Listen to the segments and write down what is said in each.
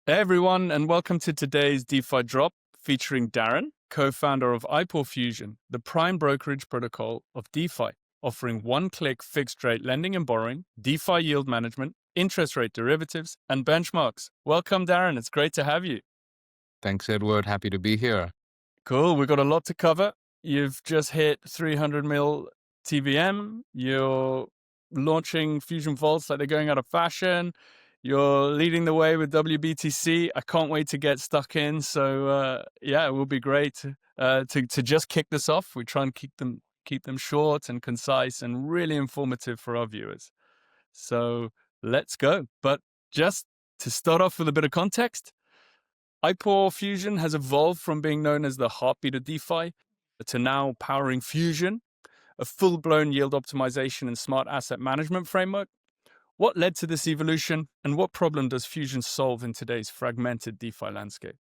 Hey everyone, and welcome to today's DeFi Drop featuring Darren, co-founder of IPOR Fusion, the prime brokerage protocol of DeFi, offering one-click fixed-rate lending and borrowing, DeFi yield management, interest rate derivatives, and benchmarks. Welcome, Darren. It's great to have you. Thanks, Edward. Happy to be here. Cool. We've got a lot to cover. You've just hit 300 mil TVM. You're launching Fusion Vaults like they're going out of fashion. You're leading the way with WBTC. I can't wait to get stuck in. So yeah, it will be great to just kick this off. We try and keep them short and concise and really informative for our viewers. So let's go. But just to start off with a bit of context, IPOR Fusion has evolved from being known as the heartbeat of DeFi to now powering Fusion, a full-blown yield optimization and smart asset management framework. What led to this evolution, and what problem does Fusion solve in today's fragmented DeFi landscape?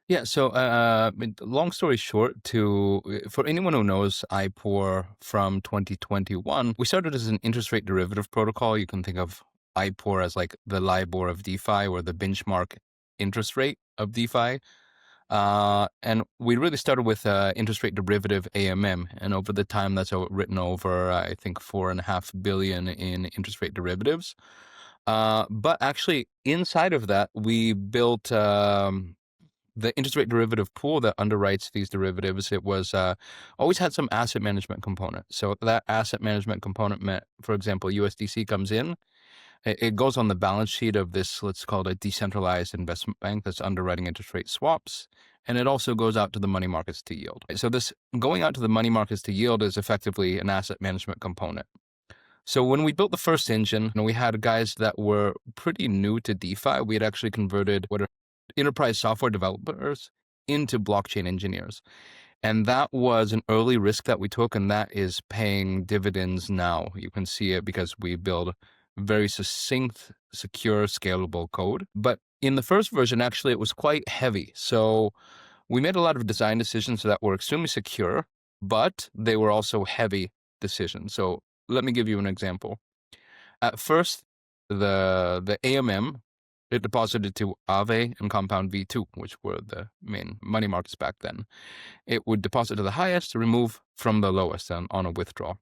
Yeah, so long story short, for anyone who knows IPOR from 2021, we started as an interest rate derivative protocol. You can think of IPOR as like the LIBOR of DeFi or the benchmark interest rate of DeFi. And we really started with interest rate derivative AMM, and over the time that's written over, I think, $4.5 billion in interest rate derivatives. But actually, inside of that, we built the interest rate derivative pool that underwrites these derivatives. It was always had some asset management component. So that asset management component meant, for example, USDC comes in. It goes on the balance sheet of this, let's call it a decentralized investment bank that's underwriting interest rate swaps. And it also goes out to the money markets to yield. So this going out to the money markets to yield is effectively an asset management component. So when we built the first engine, we had guys that were pretty new to DeFi. We had actually converted what are enterprise software developers into blockchain engineers. And that was an early risk that we took, and that is paying dividends now. You can see it because we build very succinct, secure, scalable code. But in the first version, actually, it was quite heavy. So we made a lot of design decisions that were extremely secure, but they were also heavy decisions. So let me give you an example. At first, the AMM, it deposited to Aave and Compound V2, which were the main money markets back then. It would deposit to the highest, remove from the lowest on a withdrawal,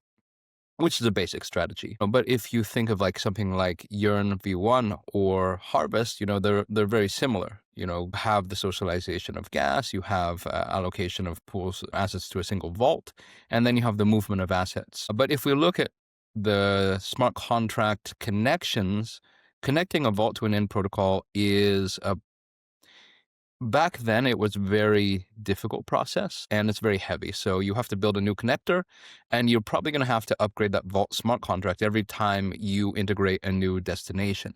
which is a basic strategy. But if you think of like something like Yearn V1 or Harvest, they're very similar. Have the socialization of gas, you have allocation of pools assets to a single vault, and then you have the movement of assets. But if we look at the smart contract connections, connecting a vault to an end protocol is back then it was very difficult process, and it's very heavy. So you have to build a new connector, and you're probably going to have to upgrade that vault smart contract every time you integrate a new destination.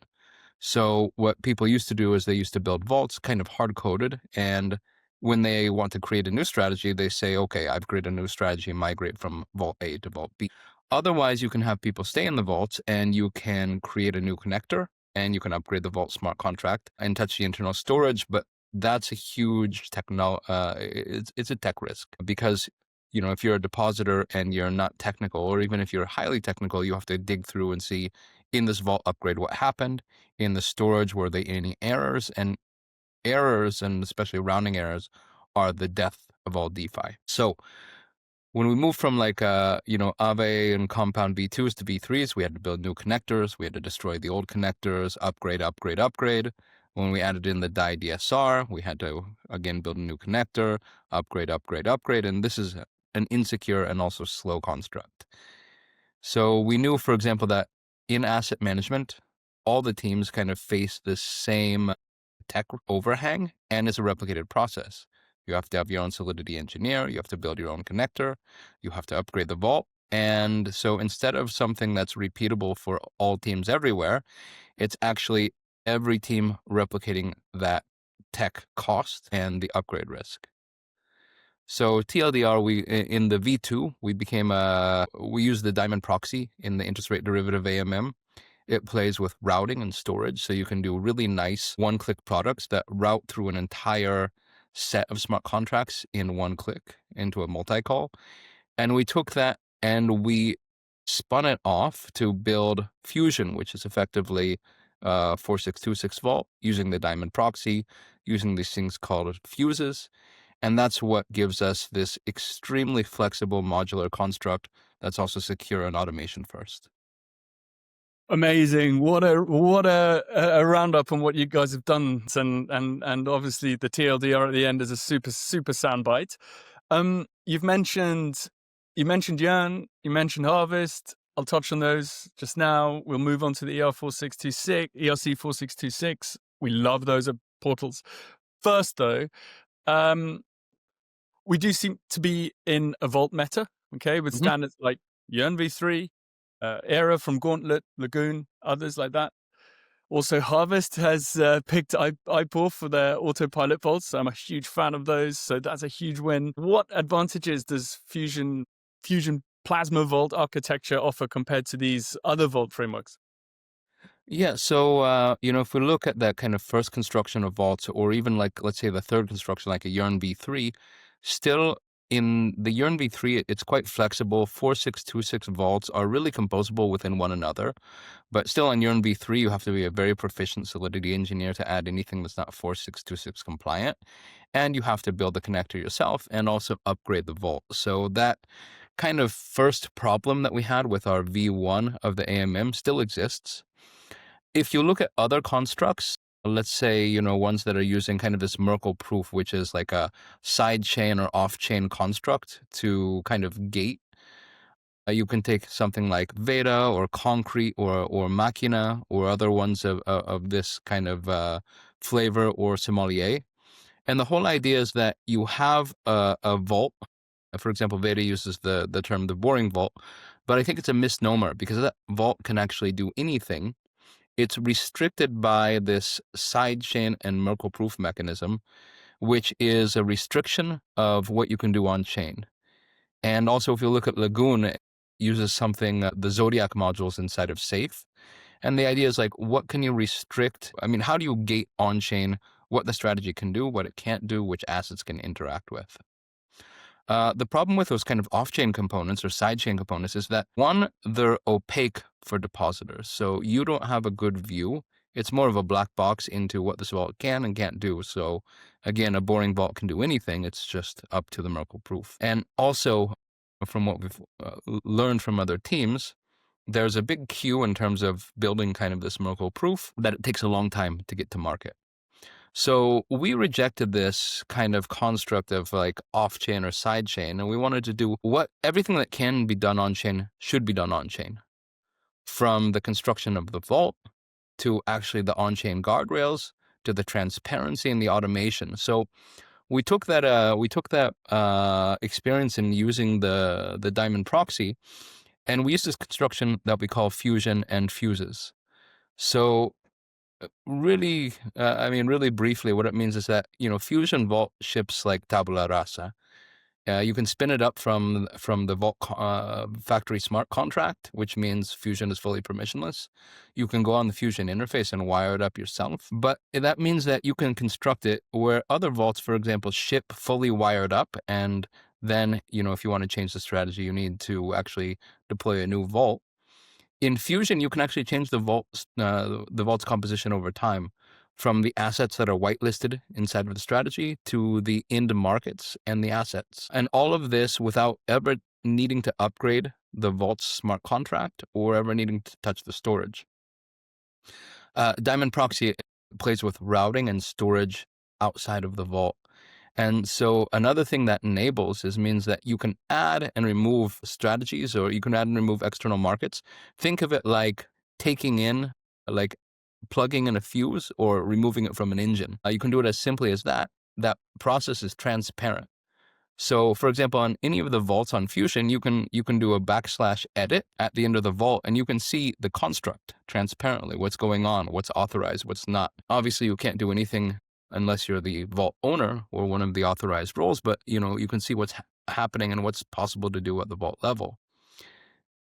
So what people used to do is they used to build vaults kind of hard-coded, and when they want to create a new strategy, they say, okay, I've created a new strategy, migrate from vault A to vault B. Otherwise, you can have people stay in the vaults, and you can create a new connector, and you can upgrade the vault smart contract and touch the internal storage. But that's a huge it's a tech risk, because if you're a depositor and you're not technical, or even if you're highly technical, you have to dig through and see in this vault upgrade what happened, in the storage were there any errors, and especially rounding errors are the death of all DeFi. So when we moved from Aave and Compound V2s to V3s, we had to build new connectors. We had to destroy the old connectors, upgrade. When we added in the DAI DSR, we had to, again, build a new connector, upgrade. And this is an insecure and also slow construct. So we knew, for example, that in asset management, all the teams kind of face the same tech overhang, and it's a replicated process. You have to have your own Solidity engineer, you have to build your own connector, you have to upgrade the vault. And so instead of something that's repeatable for all teams everywhere, it's actually every team replicating that tech cost and the upgrade risk. So TLDR, in the V2, we use the Diamond proxy in the interest rate derivative AMM. It plays with routing and storage, so you can do really nice one-click products that route through an entire set of smart contracts in one click into a multi-call. And we took that and we spun it off to build Fusion, which is effectively 4626 vault using the diamond proxy, using these things called fuses. And that's what gives us this extremely flexible modular construct that's also secure and automation first. Amazing! What a roundup on what you guys have done, and obviously the TLDR at the end is a super soundbite. You mentioned Yarn, you mentioned Harvest. I'll touch on those just now. We'll move on to the ERC 4626. We love those at Portals. First, though, we do seem to be in a vault meta, okay, with standards like Yearn v3, Era from Gauntlet, Lagoon, others like that. Also, Harvest has picked IPOR for their autopilot vaults. I'm a huge fan of those, so that's a huge win. What advantages does Fusion Plasma Vault architecture offer compared to these other vault frameworks? Yeah, so if we look at that kind of first construction of vaults, or even like, let's say, the third construction, like a Yearn v3, still in the Yearn v3, it's quite flexible. 4626 vaults are really composable within one another, but still on Yearn v3, you have to be a very proficient Solidity engineer to add anything that's not 4626 compliant, and you have to build the connector yourself and also upgrade the vault. So that kind of first problem that we had with our v1 of the AMM still exists. If you look at other constructs, let's say, ones that are using kind of this Merkle proof, which is like a side chain or off chain construct to kind of gate. You can take something like Veda or Concrete or Machina or other ones of this kind of flavor or sommelier. And the whole idea is that you have a vault. For example, Veda uses the term the boring vault, but I think it's a misnomer because that vault can actually do anything. It's restricted by this sidechain and Merkle proof mechanism, which is a restriction of what you can do on chain. And also, if you look at Lagoon, it uses something, the Zodiac modules inside of Safe. And the idea is like, what can you restrict? I mean, how do you gate on chain what the strategy can do, what it can't do, which assets can interact with? The problem with those kind of off-chain components or side-chain components is that, one, they're opaque for depositors. So you don't have a good view. It's more of a black box into what this vault can and can't do. So again, a boring vault can do anything. It's just up to the Merkle proof. And also, from what we've learned from other teams, there's a big queue in terms of building kind of this Merkle proof that it takes a long time to get to market. So we rejected this kind of construct of like off-chain or side-chain, and we wanted to do everything that can be done on-chain should be done on-chain. From the construction of the vault to actually the on-chain guardrails to the transparency and the automation. So we took that experience in using the Diamond proxy, and we used this construction that we call fusion and fuses. So really, really briefly, what it means is that, Fusion Vault ships like tabula rasa. You can spin it up from the Vault factory smart contract, which means Fusion is fully permissionless. You can go on the Fusion interface and wire it up yourself. But that means that you can construct it where other vaults, for example, ship fully wired up. And then, if you want to change the strategy, you need to actually deploy a new vault. In Fusion, you can actually change the vault's composition over time, from the assets that are whitelisted inside of the strategy to the end markets and the assets. And all of this without ever needing to upgrade the vault's smart contract or ever needing to touch the storage. Diamond Proxy plays with routing and storage outside of the vault. And so another thing that enables means that you can add and remove strategies, or you can add and remove external markets. Think of it like taking in, like plugging in a fuse or removing it from an engine. You can do it as simply as that. That process is transparent. So, for example, on any of the vaults on Fusion, you can do a /edit at the end of the vault, and you can see the construct transparently, what's going on, what's authorized, what's not. Obviously, you can't do anything unless you're the vault owner or one of the authorized roles, but you can see what's happening and what's possible to do at the vault level.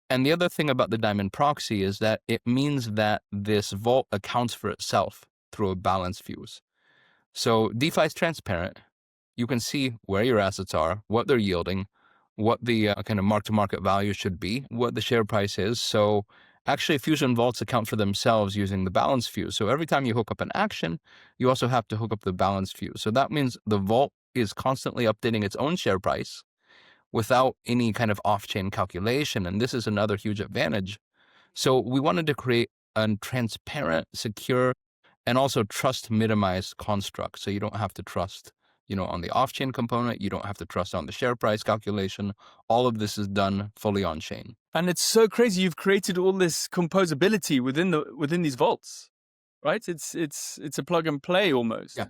And the other thing about the Diamond proxy is that it means that this vault accounts for itself through a balance fuse. So DeFi is transparent. You can see where your assets are, what they're yielding, what the kind of mark-to-market value should be, what the share price is. So Actually, Fusion vaults account for themselves using the balance fuse. So every time you hook up an action, you also have to hook up the balance fuse. So that means the vault is constantly updating its own share price without any kind of off-chain calculation. And this is another huge advantage. So we wanted to create a transparent, secure, and also trust minimized construct. So you don't have to trust, on the off-chain component. You don't have to trust on the share price calculation. All of this is done fully on-chain. And it's so crazy. You've created all this composability within these vaults, right? It's a plug and play almost. Yeah.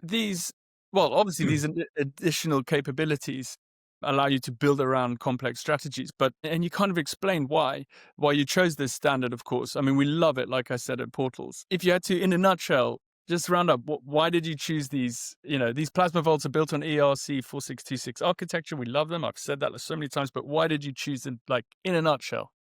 Obviously these additional capabilities allow you to build around complex strategies, and you kind of explained why you chose this standard, of course. I mean, we love it, like I said, at Portals. If you had to, in a nutshell, just round up, why did you choose these? These plasma vaults are built on ERC 4626 architecture. We love them. I've said that so many times, but why did you choose them, like, in a nutshell?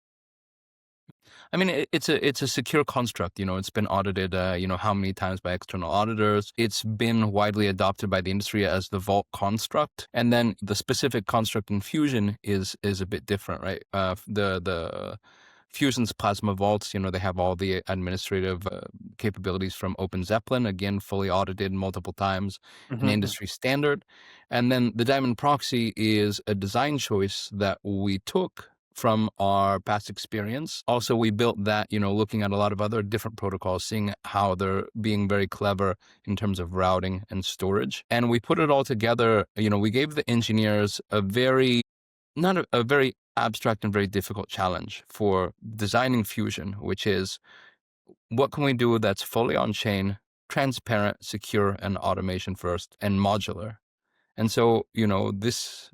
I mean, it's a secure construct. It's been audited, how many times by external auditors. It's been widely adopted by the industry as the vault construct. And then the specific construct in Fusion is a bit different, right? The Fusion's plasma vaults, they have all the administrative capabilities from Open Zeppelin, again, fully audited multiple times, an industry standard. And then the Diamond Proxy is a design choice that we took from our past experience. Also, we built that, looking at a lot of other different protocols, seeing how they're being very clever in terms of routing and storage. And we put it all together. We gave the engineers not a very abstract and very difficult challenge for designing Fusion, which is, what can we do that's fully on-chain, transparent, secure, and automation first, and modular? And so, this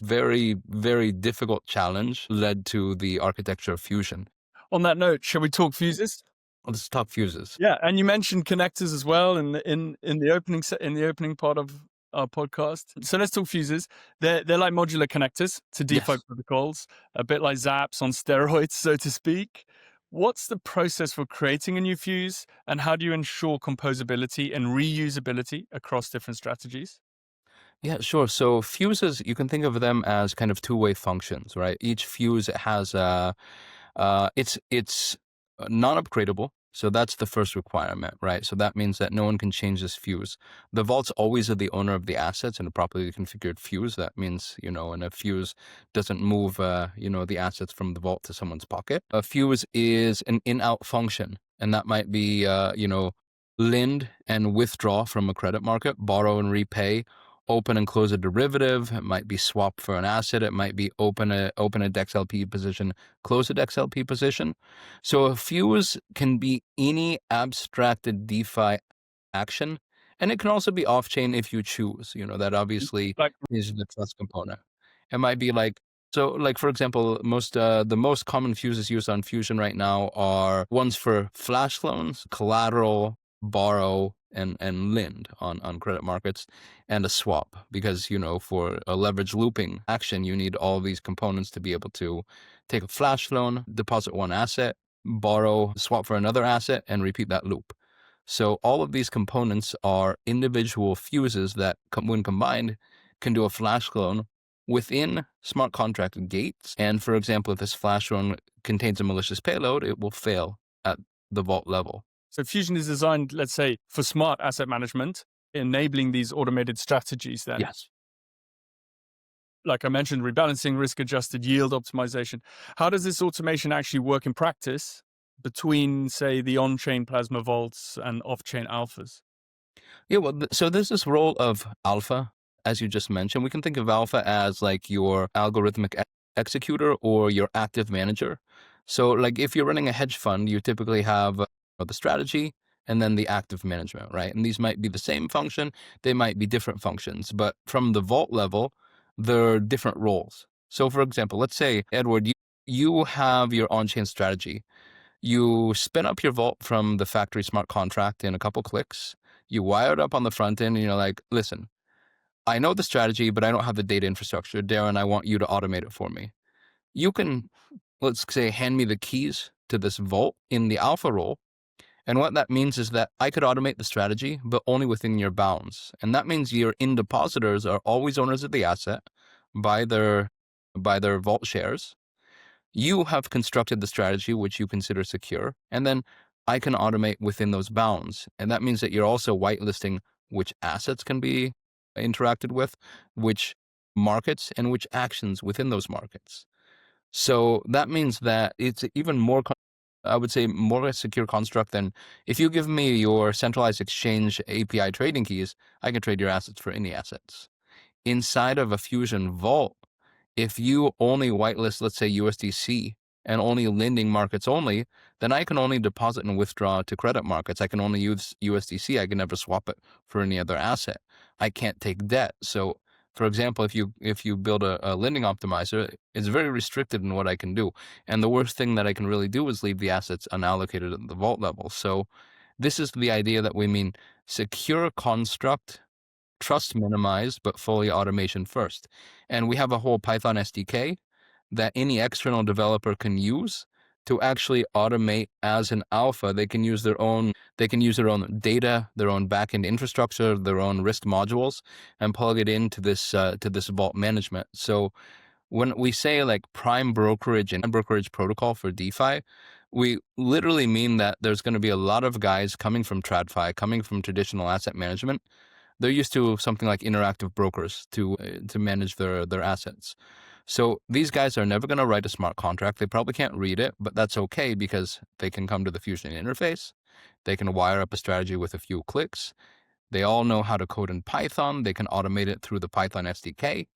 very, very difficult challenge led to the architecture of Fusion. On that note, shall we talk fuses? Let's talk fuses. Yeah, and you mentioned connectors as well in the opening part of our podcast. So let's talk fuses. They're like modular connectors to DeFi protocols, a bit like Zaps on steroids, so to speak. What's the process for creating a new fuse, and how do you ensure composability and reusability across different strategies? Yeah, sure. So fuses, you can think of them as kind of two-way functions, right? Each fuse has it's non-upgradable. So that's the first requirement, right? So that means that no one can change this fuse. The vaults always are the owner of the assets in a properly configured fuse. That means, and a fuse doesn't move, the assets from the vault to someone's pocket. A fuse is an in-out function, and that might be, lend and withdraw from a credit market, borrow and repay, open and close a derivative. It might be swap for an asset. It might be open a DEX LP position, close a DEX LP position. So a fuse can be any abstracted DeFi action, and it can also be off-chain if you choose. That obviously is the trust component. It might be for example, the most common fuses used on Fusion right now are ones for flash loans, collateral, borrow, and lend on credit markets, and a swap, because for a leverage looping action, you need all these components to be able to take a flash loan, deposit one asset, borrow, swap for another asset, and repeat that loop. So all of these components are individual fuses that, when combined, can do a flash loan within smart contract gates. And for example, if this flash loan contains a malicious payload, it will fail at the vault level. So Fusion is designed, let's say, for smart asset management, enabling these automated strategies then. Yes. Like I mentioned, rebalancing, risk-adjusted yield optimization. How does this automation actually work in practice between, say, the on-chain plasma vaults and off-chain alphas? Yeah, well, so there's this role of alpha, as you just mentioned. We can think of alpha as like your algorithmic executor or your active manager. So like if you're running a hedge fund, you typically have the strategy and then the active management, right? And these might be the same function, they might be different functions, but from the vault level, they're different roles. So for example, let's say, Edward, you have your on-chain strategy. You spin up your vault from the factory smart contract in a couple clicks. You wire it up on the front end and you're like, listen, I know the strategy, but I don't have the data infrastructure. Darren, I want you to automate it for me. You can, let's say, hand me the keys to this vault in the alpha role. And what that means is that I could automate the strategy, but only within your bounds. And that means your in-depositors are always owners of the asset by their vault shares. You have constructed the strategy which you consider secure, and then I can automate within those bounds. And that means that you're also whitelisting which assets can be interacted with, which markets, and which actions within those markets. So that means that it's even more, I would say, more a secure construct than if you give me your centralized exchange API trading keys, I can trade your assets for any assets. Inside of a Fusion vault, if you only whitelist, let's say USDC, and only lending markets only, then I can only deposit and withdraw to credit markets. I can only use USDC. I can never swap it for any other asset. I can't take debt. So, for example, if you build a lending optimizer, it's very restricted in what I can do. And the worst thing that I can really do is leave the assets unallocated at the vault level. So this is the idea that we mean secure construct, trust minimized, but fully automation first. And we have a whole Python SDK that any external developer can use to actually automate as an alpha. They can use their own data, their own backend infrastructure, their own risk modules, and plug it into this vault management. So when we say like prime brokerage and brokerage protocol for DeFi, we literally mean that there's going to be a lot of guys coming from TradFi, coming from traditional asset management. They're used to something like interactive brokers to manage their assets. So these guys are never going to write a smart contract. They probably can't read it, but that's okay because they can come to the Fusion interface. They can wire up a strategy with a few clicks. They all know how to code in Python. They can automate it through the Python SDK.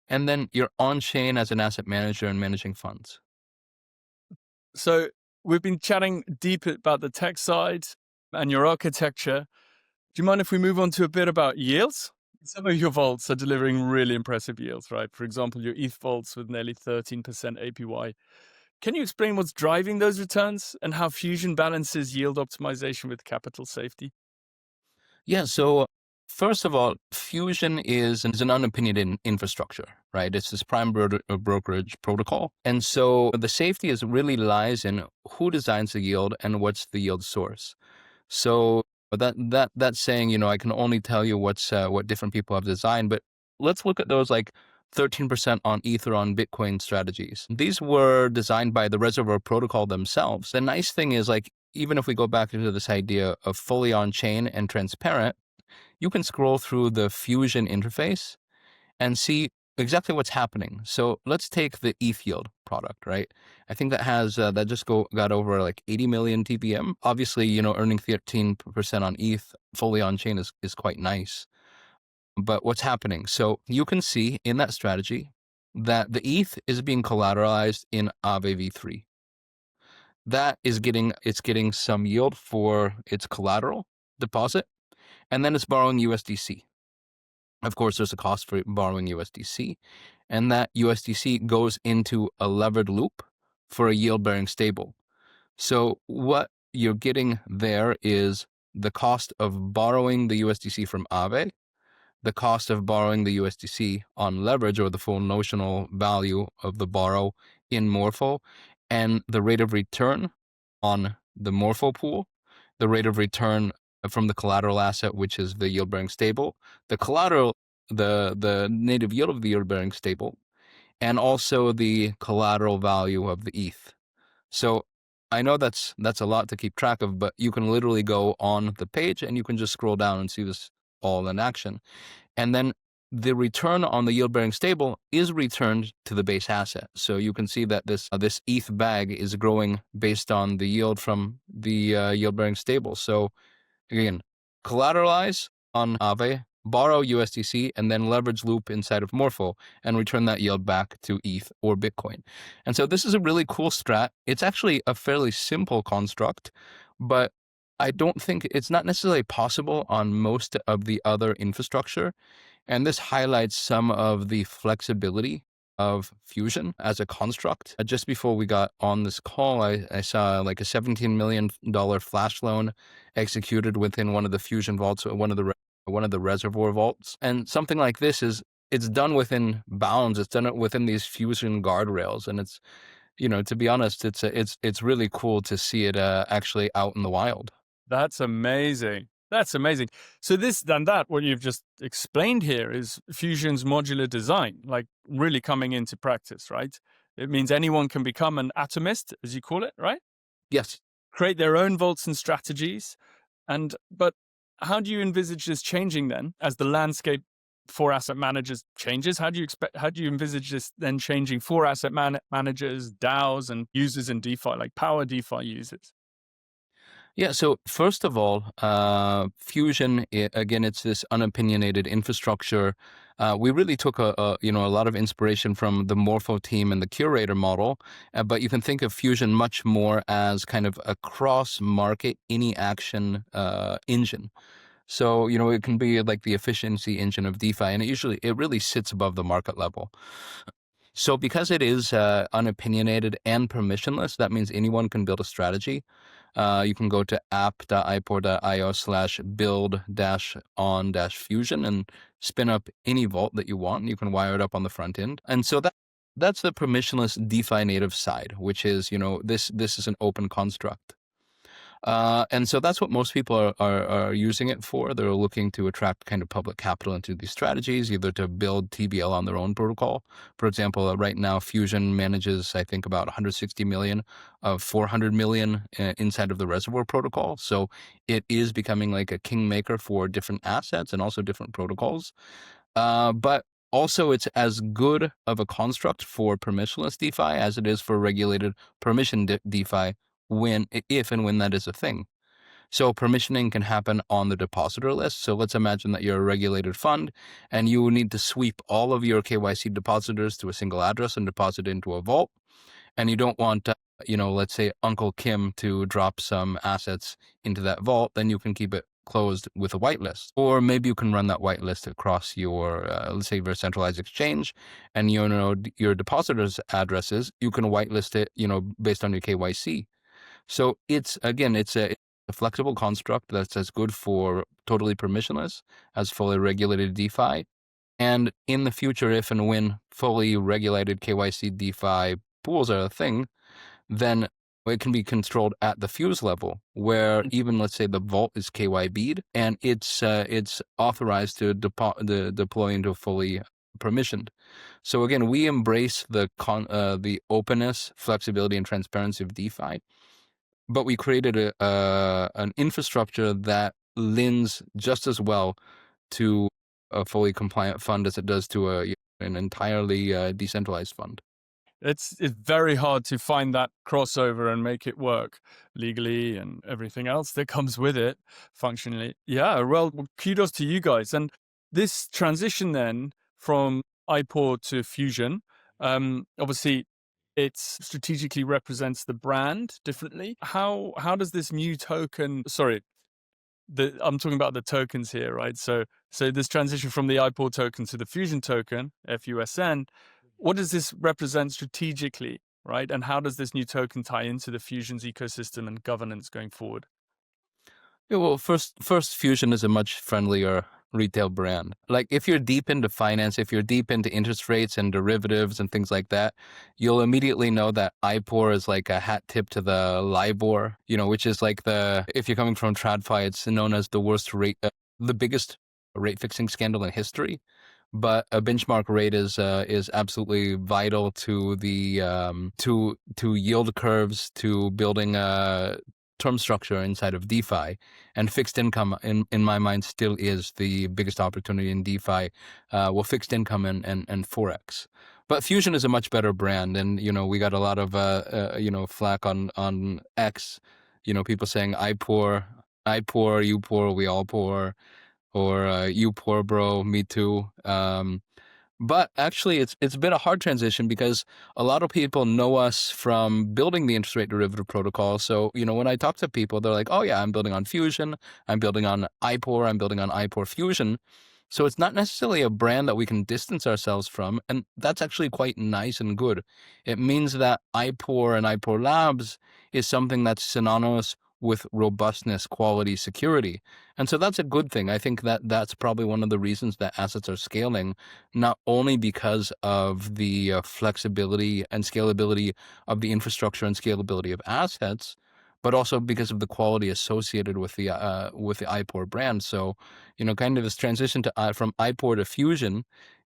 And then you're on chain as an asset manager and managing funds. So we've been chatting deep about the tech side and your architecture. Do you mind if we move on to a bit about yields? Some of your vaults are delivering really impressive yields, right? For example, your ETH vaults with nearly 13% APY. Can you explain what's driving those returns and how Fusion balances yield optimization with capital safety? Yeah, so first of all, Fusion is an unopinionated infrastructure, right? It's this prime brokerage protocol. And so the safety really lies in who designs the yield and what's the yield source. So that's saying, I can only tell you what different people have designed, but let's look at those like 13% on Ether on Bitcoin strategies. These were designed by the Reservoir Protocol themselves. The nice thing is, like, even if we go back into this idea of fully on-chain and transparent, you can scroll through the Fusion interface and see exactly what's happening. So let's take the ETH yield product, right? I think that has that just got over like 80 million TPM. Obviously, earning 13% on ETH fully on chain is quite nice. But what's happening? So you can see in that strategy that the ETH is being collateralized in Aave v3. That is getting some yield for its collateral deposit, and then it's borrowing USDC. Of course, there's a cost for borrowing USDC, and that USDC goes into a levered loop for a yield-bearing stable. So what you're getting there is the cost of borrowing the USDC from Aave, the cost of borrowing the USDC on leverage, or the full notional value of the borrow in Morpho, and the rate of return on the Morpho pool, the rate of return from the collateral asset, which is the yield-bearing stable, the collateral, the native yield of the yield-bearing stable, and also the collateral value of the ETH. So I know that's a lot to keep track of, but you can literally go on the page and you can just scroll down and see this all in action. And then the return on the yield-bearing stable is returned to the base asset. So you can see that this ETH bag is growing based on the yield from the yield-bearing stable. So again, collateralize on Aave, borrow USDC, and then leverage loop inside of Morpho and return that yield back to ETH or Bitcoin. And so this is a really cool strat. It's actually a fairly simple construct, but I don't think it's not necessarily possible on most of the other infrastructure. And this highlights some of the flexibility of Fusion as a construct. Just before we got on this call, I saw like a $17 million flash loan executed within one of the Fusion vaults, one of the Reservoir vaults. And something like this it's done within bounds. It's done within these Fusion guardrails. And it's, to be honest, it's really cool to see it actually out in the wild. That's amazing. That's amazing. So what you've just explained here is Fusion's modular design, like really coming into practice, right? It means anyone can become an atomist, as you call it, right? Yes. Create their own vaults and strategies. But how do you envisage this changing then as the landscape for asset managers changes? How do you envisage this then changing for asset managers, DAOs, and users in DeFi, like power DeFi users? Yeah, so first of all, Fusion, again, it's this unopinionated infrastructure. We really took a lot of inspiration from the Morpho team and the curator model, but you can think of Fusion much more as kind of a cross-market any action engine. So, it can be like the efficiency engine of DeFi, and it really sits above the market level. So because it is unopinionated and permissionless, that means anyone can build a strategy. You can go to app.ipor.io/build-on-fusion and spin up any vault that you want. You can wire it up on the front end. And so that's the permissionless DeFi native side, which is, this is an open construct. And so that's what most people are using it for. They're looking to attract kind of public capital into these strategies, either to build TBL on their own protocol. For example, right now, Fusion manages, I think, about 160 million of 400 million inside of the Reservoir protocol. So it is becoming like a kingmaker for different assets and also different protocols. But also, it's as good of a construct for permissionless DeFi as it is for regulated permission DeFi if and when that is a thing. So permissioning can happen on the depositor list. So let's imagine that you're a regulated fund and you need to sweep all of your KYC depositors to a single address and deposit into a vault. And you don't want, let's say Uncle Kim to drop some assets into that vault, then you can keep it closed with a whitelist. Or maybe you can run that whitelist across your, let's say, your centralized exchange, and your depositors' addresses, you can whitelist it, based on your KYC. So it's a flexible construct that's as good for totally permissionless as fully regulated DeFi. And in the future, if and when fully regulated KYC DeFi pools are a thing, then it can be controlled at the fuse level, where even, let's say, the vault is KYB'd and it's authorized to deploy into fully permissioned. So again, we embrace the openness, flexibility, and transparency of DeFi, but we created an infrastructure that lends just as well to a fully compliant fund as it does to an entirely decentralized fund. It's very hard to find that crossover and make it work legally and everything else that comes with it functionally. Yeah, well, kudos to you guys. And this transition then from IPOR to Fusion, obviously it strategically represents the brand differently. How does this new token, sorry, I'm talking about the tokens here, right? So this transition from the IPOR token to the Fusion token, FUSN, what does this represent strategically, right? And how does this new token tie into the Fusion's ecosystem and governance going forward? Yeah, well, first, Fusion is a much friendlier retail brand. Like if you're deep into finance, if you're deep into interest rates and derivatives and things like that, you'll immediately know that IPOR is like a hat tip to the LIBOR, which is like if you're coming from TradFi, it's known as the worst rate, the biggest rate fixing scandal in history. But a benchmark rate is absolutely vital to the to yield curves, to building a term structure inside of DeFi, and fixed income in my mind still is the biggest opportunity in DeFi. Fixed income and Forex. But Fusion is a much better brand, and we got a lot of flack on X, people saying IPOR, you pour, we all pour, or you poor bro, me too. But actually, it's been a hard transition because a lot of people know us from building the interest rate derivative protocol. So, when I talk to people, they're like, oh yeah, I'm building on Fusion, I'm building on IPOR, I'm building on IPOR Fusion. So it's not necessarily a brand that we can distance ourselves from, and that's actually quite nice and good. It means that IPOR and IPOR Labs is something that's synonymous with robustness, quality, security. And so that's a good thing. I think that that's probably one of the reasons that assets are scaling, not only because of the flexibility and scalability of the infrastructure and scalability of assets, but also because of the quality associated with the IPOR brand. So, kind of this transition from IPOR to Fusion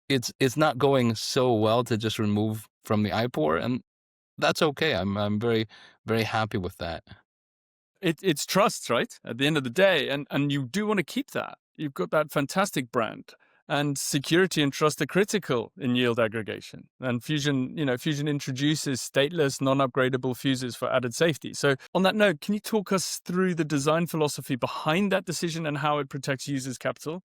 it's not going so well to just remove from the IPOR, and that's okay. I'm very, very happy with that. It's trust, right? At the end of the day, and you do want to keep that. You've got that fantastic brand, and security and trust are critical in yield aggregation. And Fusion, Fusion introduces stateless, non-upgradable fuses for added safety. So, on that note, can you talk us through the design philosophy behind that decision and how it protects users' capital?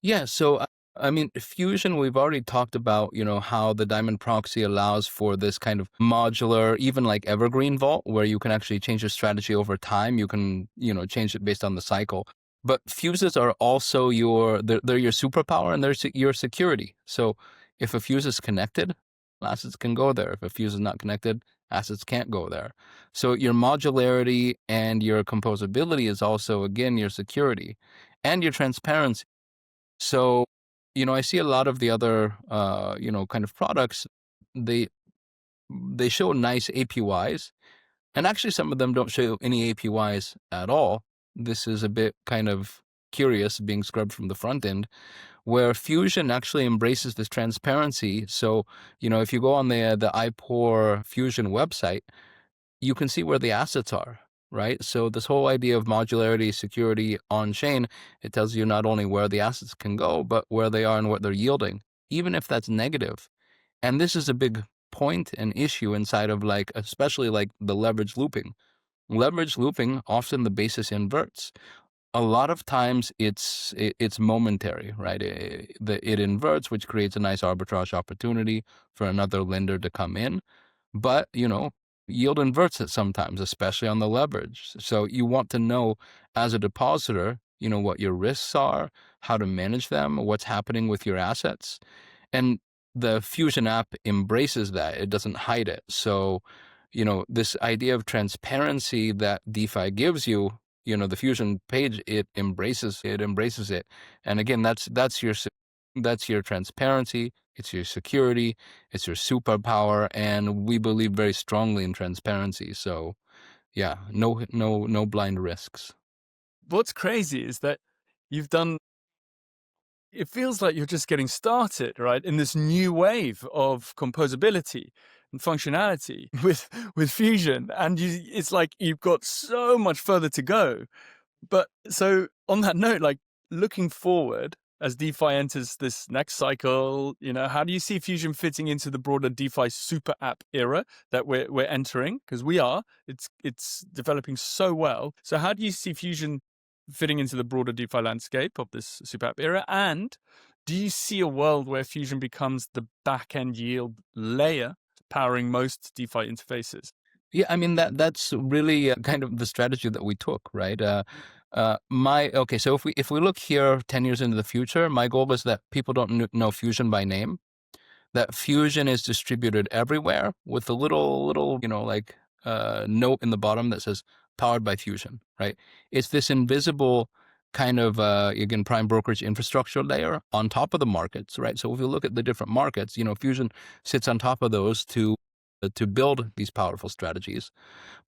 Yeah, so I mean, Fusion, we've already talked about, how the Diamond proxy allows for this kind of modular, even like evergreen vault, where you can actually change your strategy over time. You can, change it based on the cycle. But fuses are also they're your superpower, and they're your security. So if a fuse is connected, assets can go there. If a fuse is not connected, assets can't go there. So your modularity and your composability is also, again, your security and your transparency. So, I see a lot of the other, kind of products. They they show nice APYs, and actually some of them don't show any APYs at all. This is a bit kind of curious, being scrubbed from the front end, where Fusion actually embraces this transparency. So, if you go on the IPOR Fusion website, you can see where the assets are, right? So this whole idea of modularity, security on chain, it tells you not only where the assets can go, but where they are and what they're yielding, even if that's negative. And this is a big point and issue inside of, like, especially like the leverage looping. Leverage looping, often the basis inverts. A lot of times it's momentary, right? It inverts, which creates a nice arbitrage opportunity for another lender to come in. But, yield inverts it sometimes, especially on the leverage. So you want to know, as a depositor, what your risks are, how to manage them, what's happening with your assets. And the Fusion app embraces that. It doesn't hide it. So, this idea of transparency that DeFi gives you, the Fusion page, it embraces it. And again, that's your transparency, it's your security, it's your superpower, and we believe very strongly in transparency. So yeah, no blind risks. What's crazy is that you've done it feels like you're just getting started, right, in this new wave of composability and functionality with Fusion, and it's like you've got so much further to go. But so on that note, like looking forward as DeFi enters this next cycle, how do you see Fusion fitting into the broader DeFi super app era that we're entering? Because we are, it's developing so well. So how do you see Fusion fitting into the broader DeFi landscape of this super app era? And do you see a world where Fusion becomes the back-end yield layer powering most DeFi interfaces? Yeah, I mean, that's really kind of the strategy that we took, right? So if we look here 10 years into the future, my goal is that people don't know Fusion by name, that Fusion is distributed everywhere with a little note in the bottom that says powered by Fusion, right? It's this invisible kind of again, prime brokerage infrastructure layer on top of the markets, right? So if you look at the different markets, Fusion sits on top of those to build these powerful strategies.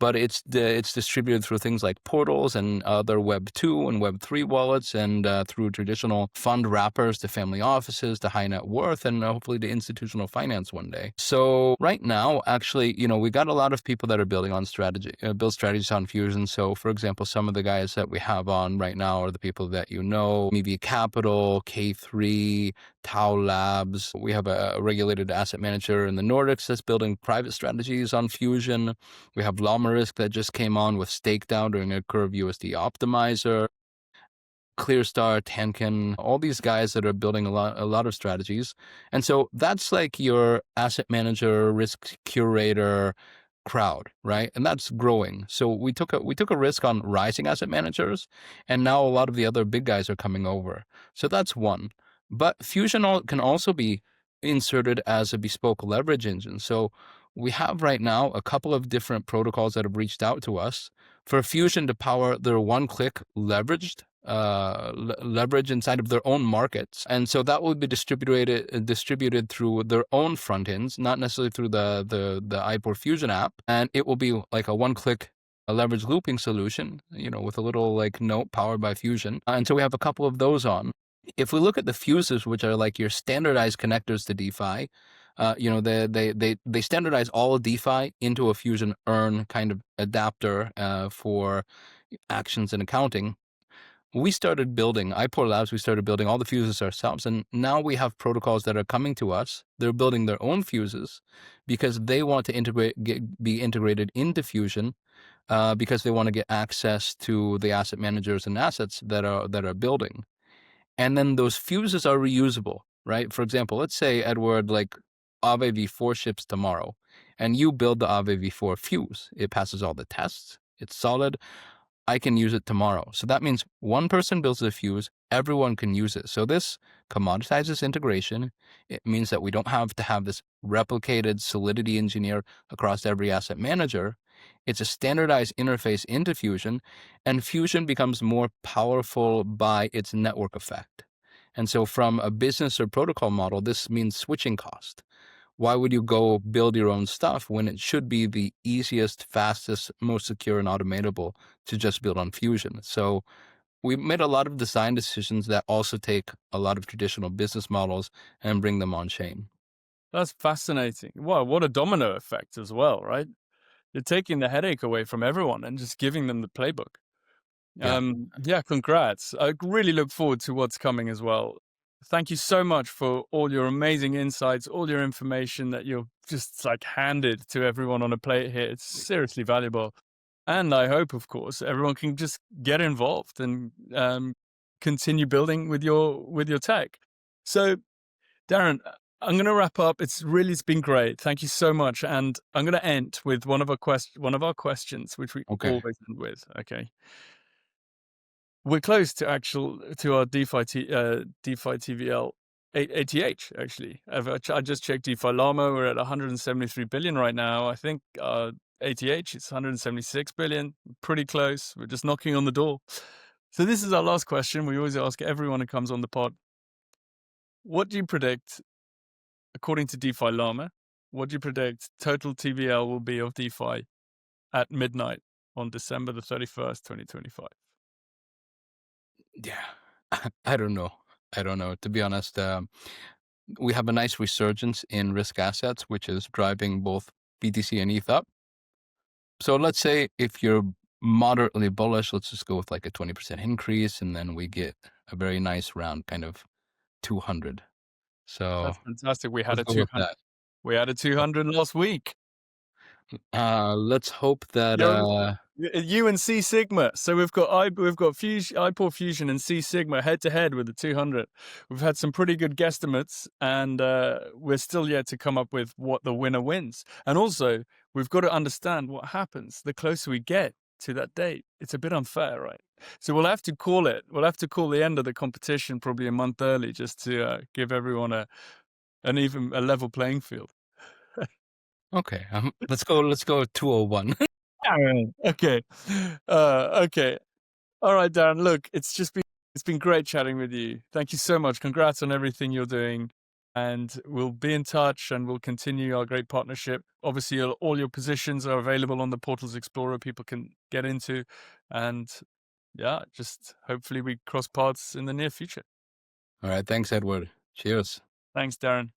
But it's distributed through things like Portals and other Web 2 and Web 3 wallets, and through traditional fund wrappers to family offices to high net worth, and hopefully to institutional finance one day. So right now, actually, we got a lot of people that are building on build strategies on Fusion. So for example, some of the guys that we have on right now are the people that EV Capital, K3, Tau Labs. We have a regulated asset manager in the Nordics that's building private strategies on Fusion. We have Risk that just came on with Stakedown during a Curve USD optimizer. Clearstar, Tankin, all these guys that are building a lot of strategies. And so that's like your asset manager, risk curator crowd, right? And that's growing. So we took a risk on rising asset managers, and now a lot of the other big guys are coming over. So that's one. But Fusion can also be inserted as a bespoke leverage engine. So we have right now a couple of different protocols that have reached out to us for Fusion to power their one-click leveraged leverage inside of their own markets. And so that will be distributed through their own front ends, not necessarily through the IPOR Fusion app. And it will be like a one-click leverage looping solution, with a little like note powered by Fusion. And so we have a couple of those on. If we look at the fuses, which are like your standardized connectors to DeFi, they standardize all of DeFi into a Fusion earn kind of adapter for actions and accounting. We started building IPOR Labs. We started building all the fuses ourselves, and now we have protocols that are coming to us. They're building their own fuses because they want to be integrated into Fusion, because they want to get access to the asset managers and assets that are building. And then those fuses are reusable, right? For example, let's say, Edward, like Aave v4 ships tomorrow, and you build the Aave v4 fuse. It passes all the tests. It's solid. I can use it tomorrow. So that means one person builds the fuse, everyone can use it. So this commoditizes integration. It means that we don't have to have this replicated Solidity engineer across every asset manager. It's a standardized interface into Fusion, and Fusion becomes more powerful by its network effect. And so from a business or protocol model, this means switching cost. Why would you go build your own stuff when it should be the easiest, fastest, most secure and automatable to just build on Fusion? So we made a lot of design decisions that also take a lot of traditional business models and bring them on chain. That's fascinating. Wow, what a domino effect as well, right? You're taking the headache away from everyone and just giving them the playbook. Yeah. Yeah, congrats. I really look forward to what's coming as well. Thank you so much for all your amazing insights, all your information that you've just like handed to everyone on a plate here. It's seriously valuable. And I hope, of course, everyone can just get involved and continue building with your tech. So, Darren, I'm going to wrap up. It's been great. Thank you so much. And I'm going to end with one of our questions, which we Okay. always end with. Okay. We're close to our DeFi TVL ATH actually. I just checked DeFi Llama. We're at 173 billion right now. I think ATH is 176 billion. Pretty close. We're just knocking on the door. So this is our last question. We always ask everyone who comes on the pod. What do you predict, according to DeFi Llama? What do you predict total TVL will be of DeFi at midnight on December the 31st, 2025? Yeah. I don't know. To be honest, we have a nice resurgence in risk assets, which is driving both BTC and ETH up. So let's say if you're moderately bullish, let's just go with like a 20% increase, and then we get a very nice round, kind of 200. So That's fantastic. We had let's a go with 200. that. We had a 200 last week. Let's hope that Yo, you and C Sigma. So we've got Fusion, IPOR Fusion and C Sigma head to head with the 200. We've had some pretty good guesstimates, and we're still yet to come up with what the winner wins. And also, we've got to understand what happens the closer we get to that date. It's a bit unfair, right? So we'll have to call it. We'll have to call the end of the competition probably a month early, just to give everyone a level playing field. okay. Let's go 201. Okay. Okay. All right, Darren. Look, it's been great chatting with you. Thank you so much. Congrats on everything you're doing. And we'll be in touch and we'll continue our great partnership. Obviously, all your positions are available on the Portals Explorer, people can get into. And yeah, just hopefully we cross paths in the near future. All right. Thanks, Edward. Cheers. Thanks, Darren.